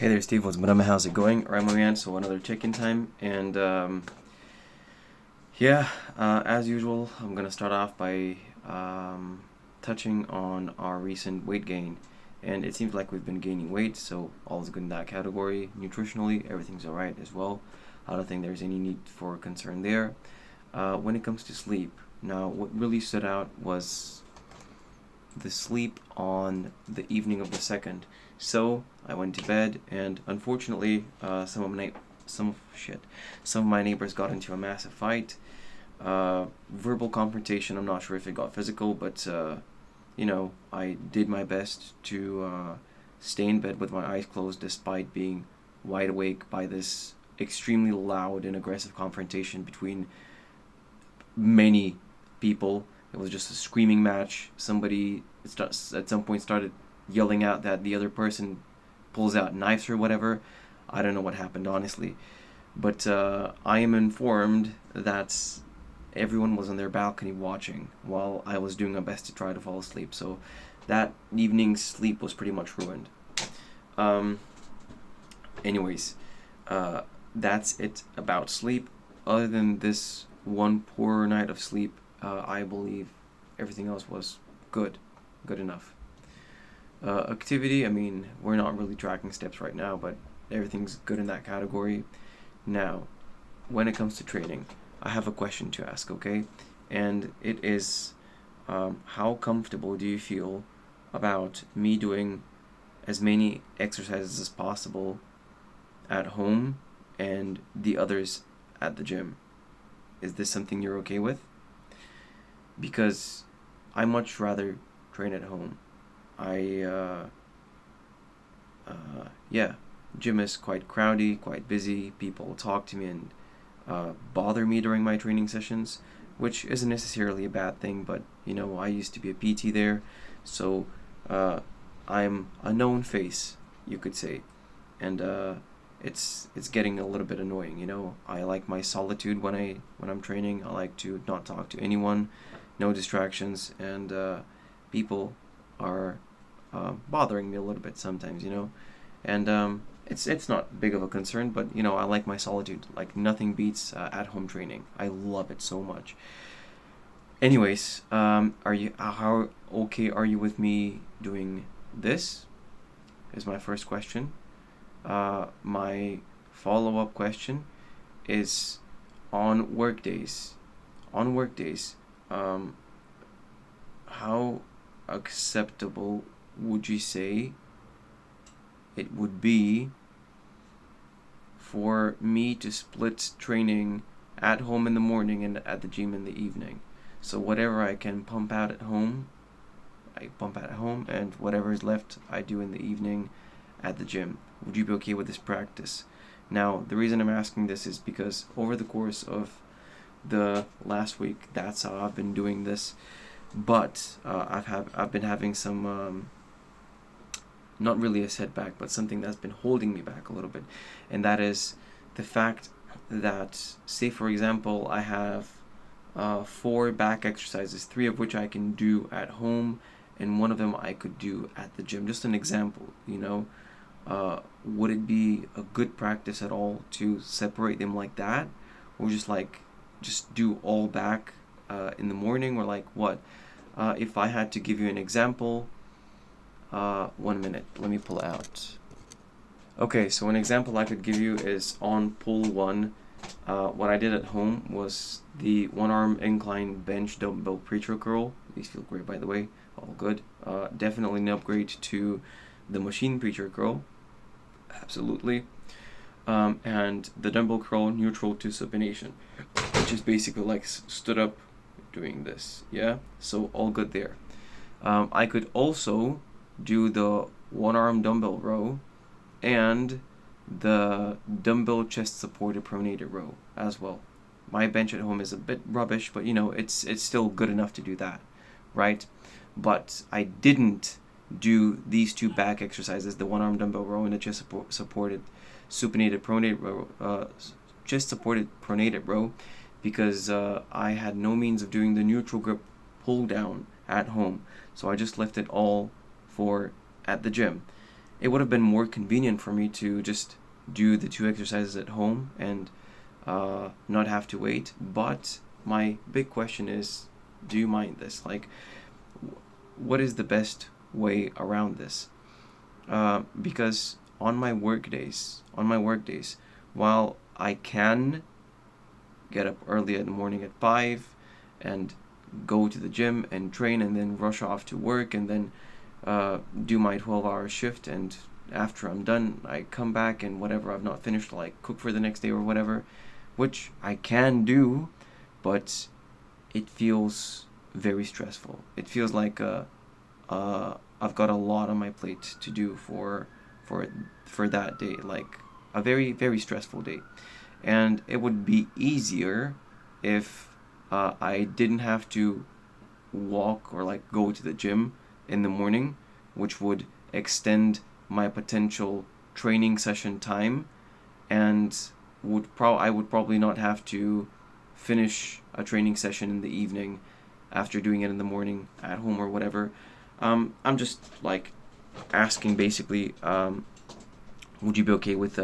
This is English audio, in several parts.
Hey there, Steve. What's up? How's it going? Alright, my man. So another check-in time, and as usual, I'm gonna start off by touching on our recent weight gain, and it seems like we've been gaining weight, so all's good in that category. Nutritionally, everything's alright as well. I don't think there's any need for concern there. When it comes to sleep, now what really stood out was the sleep on the evening of the second. So I went to bed, and unfortunately, some of my neighbors got into a massive fight. Verbal confrontation. I'm not sure if it got physical, but I did my best to stay in bed with my eyes closed, despite being wide awake by this extremely loud and aggressive confrontation between many people. It was just a screaming match. Somebody at some point started yelling out that the other person pulls out knives or whatever. I don't know what happened, honestly. But I am informed that everyone was on their balcony watching while I was doing my best to try to fall asleep. So that evening's sleep was pretty much ruined. Um, anyways, that's it about sleep. Other than this one poor night of sleep, I believe everything else was good enough. Activity, I mean, we're not really tracking steps right now, but everything's good in that category. Now, when it comes to training, I have a question to ask, okay? And it is, how comfortable do you feel about me doing as many exercises as possible at home and the others at the gym? Is this something you're okay with? Because I much rather train at home. Gym is quite crowdy, quite busy. People talk to me and bother me during my training sessions, which isn't necessarily a bad thing, but I used to be a PT there, so I'm a known face, you could say, and it's getting a little bit annoying. I like my solitude when I'm training. I like to not talk to anyone, no distractions, and people are bothering me a little bit sometimes, and it's not big of a concern, but I like my solitude. Like, nothing beats at home training. I love it so much. Anyways, how okay are you with me doing this? Is my first question. My follow-up question is, on workdays, how acceptable would you say it would be for me to split training at home in the morning and at the gym in the evening? So whatever I can pump out at home, I pump out at home, and whatever is left, I do in the evening at the gym. Would you be okay with this practice? Now, the reason I'm asking this is because over the course of the last week, that's how I've been doing this. But I've been having some not really a setback, but something that's been holding me back a little bit, and that is the fact that, say for example, I have 4 back exercises, 3 of which I can do at home, and 1 of them I could do at the gym. Just an example, would it be a good practice at all to separate them like that, or just do all back in the morning, or like what? If I had to give you an example, 1 minute, let me pull out. Okay, so an example I could give you is on pull 1. What I did at home was the 1-arm incline bench dumbbell pre-throw curl. These feel great, by the way, all good. Definitely an upgrade to the machine pre-throw curl, absolutely. And the dumbbell curl neutral to supination, which is basically like stood up doing this, yeah? So all good there. I could also do the 1-arm dumbbell row and the dumbbell chest supported pronated row as well. My bench at home is a bit rubbish, but it's still good enough to do that, right? But I didn't do these 2 back exercises, the 1-arm dumbbell row and the chest supported supinated pronate row, chest supported pronated row, because I had no means of doing the neutral grip pull down at home. So I just left it all for at the gym. it would have been more convenient for me to just do the 2 exercises at home and not have to wait. But my big question is, do you mind this? Like, what is the best way around this? Because on my work days, while I can get up early in the morning at 5 and go to the gym and train and then rush off to work and then do my 12-hour shift, and after I'm done I come back and whatever I've not finished, like cook for the next day or whatever, which I can do, but it feels very stressful. It feels like I've got a lot on my plate to do for that day, like a very, very stressful day. And it would be easier if I didn't have to walk or like go to the gym in the morning, which would extend my potential training session time, and I would probably not have to finish a training session in the evening after doing it in the morning at home or whatever. I'm just like asking basically, would you be okay with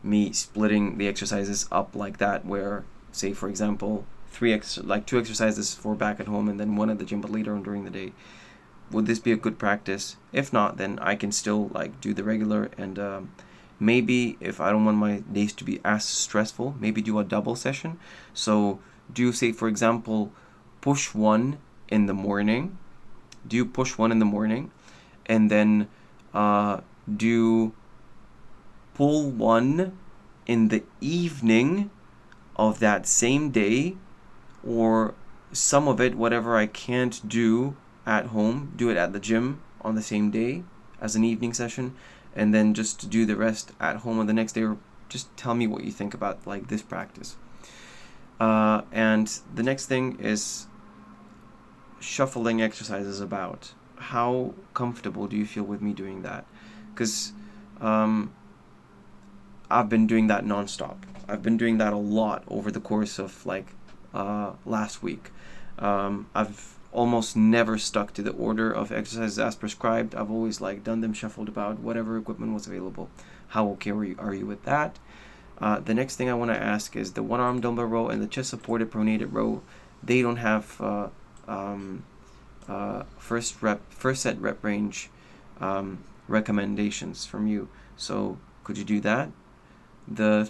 me splitting the exercises up like that, where say for example 2 exercises for back at home and then one at the gym but later on during the day? Would this be a good practice? If not, then I can still like do the regular, and maybe if I don't want my days to be as stressful, maybe do a double session. So do, say for example, push one in the morning, and then do pull one in the evening of that same day, or some of it, whatever I can't do at home, do it at the gym on the same day as an evening session, and then just do the rest at home on the next day. Or just tell me what you think about like this practice. And the next thing is shuffling exercises about. How comfortable do you feel with me doing that? Because I've been doing that nonstop. I've been doing that a lot over the course of like last week. I've almost never stuck to the order of exercises as prescribed. I've always like done them shuffled about, whatever equipment was available. How okay are you with that? The next thing I want to ask is the one arm dumbbell row and the chest supported pronated row. They don't have first set rep range recommendations from you. So could you do that? The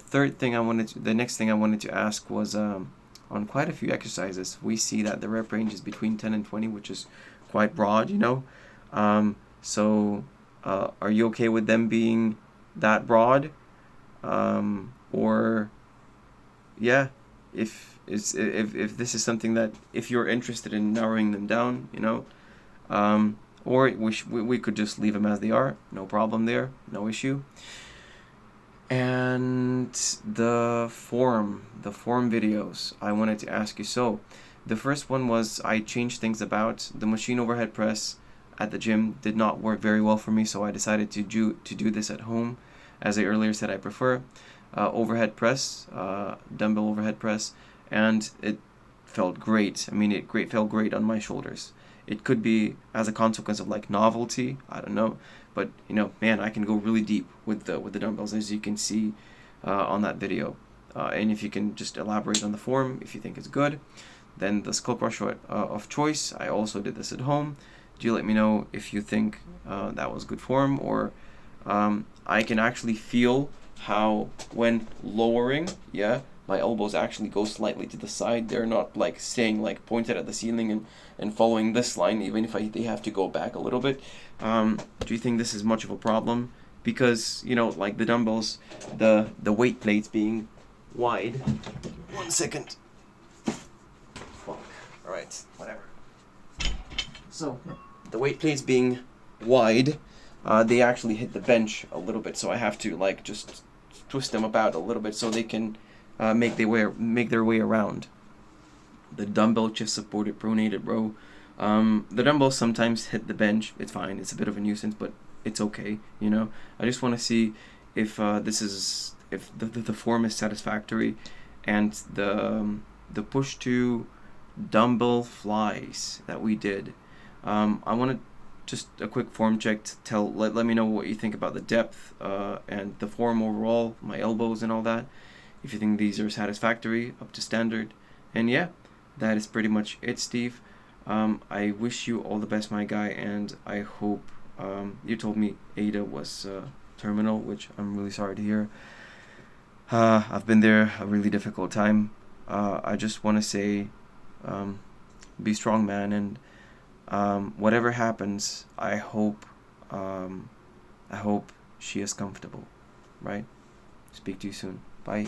next thing I wanted to ask was on quite a few exercises, we see that the rep range is between 10 and 20, which is quite broad, you know. So are you okay with them being that broad? Or yeah, if this is something that, if you're interested in narrowing them down, you know, or we could just leave them as they are, no problem there, no issue. And the form videos, I wanted to ask you. So the first one was, I changed things about the machine overhead press at the gym did not work very well for me, so I decided to do this at home. As I earlier said, I prefer overhead press, dumbbell overhead press, and it felt great. I mean, it felt great on my shoulders. It could be as a consequence of like novelty, I don't know, but you know, man, I can go really deep with the dumbbells, as you can see on that video. And if you can just elaborate on the form, if you think it's good. Then the skull crush of choice, I also did this at home. Do you let me know if you think that was good form, or I can actually feel how when lowering, yeah, my elbows actually go slightly to the side. They're not like staying like pointed at the ceiling and following this line, even if they have to go back a little bit. Do you think this is much of a problem? Because, you know, like the dumbbells, the weight plates being wide. 1 second. Fuck. Alright, whatever. So, the weight plates being wide, they actually hit the bench a little bit, so I have to like just twist them about a little bit so they can make their way around. The dumbbell chest supported pronated row. The dumbbells sometimes hit the bench. It's fine. It's a bit of a nuisance, but it's okay. You know, I just want to see if if the form is satisfactory, and the push to dumbbell flies that we did. I want to just a quick form check to let me know what you think about the depth and the form overall, my elbows and all that. If you think these are satisfactory, up to standard. And yeah, that is pretty much it, Steve. I wish you all the best, my guy, and I hope you told me Ada was terminal, which I'm really sorry to hear. I've been there, a really difficult time. I just want to say, be strong, man, and whatever happens, I hope she is comfortable, right? Speak to you soon. Bye.